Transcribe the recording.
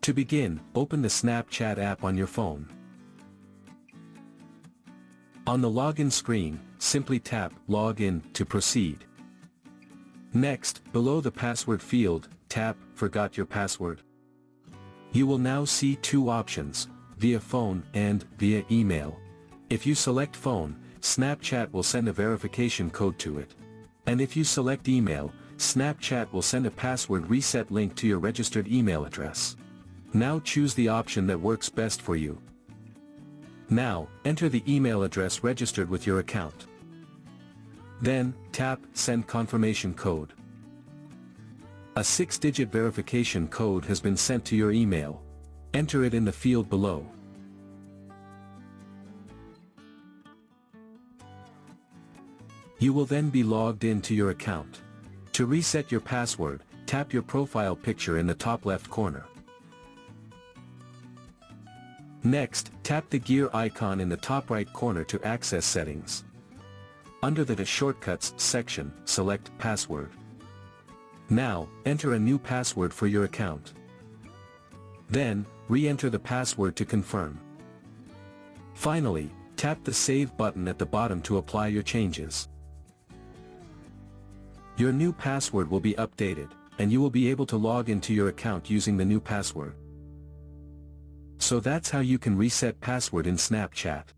To begin, open the Snapchat app on your phone. On the login screen, simply tap Login to proceed. Next, below the password field, tap Forgot your password. You will now see two options, via phone and via email. If you select phone, Snapchat will send a verification code to it. And if you select email, Snapchat will send a password reset link to your registered email address. Now choose the option that works best for you. Now, enter the email address registered with your account. Then, tap Send Confirmation Code. A 6-digit verification code has been sent to your email. Enter it in the field below. You will then be logged into your account. To reset your password, tap your profile picture in the top left corner. Next, tap the gear icon in the top right corner to access settings. Under the Shortcuts section, select Password. Now, enter a new password for your account. Then, re-enter the password to confirm. Finally, tap the Save button at the bottom to apply your changes. Your new password will be updated, and you will be able to log into your account using the new password. So that's how you can reset password in Snapchat.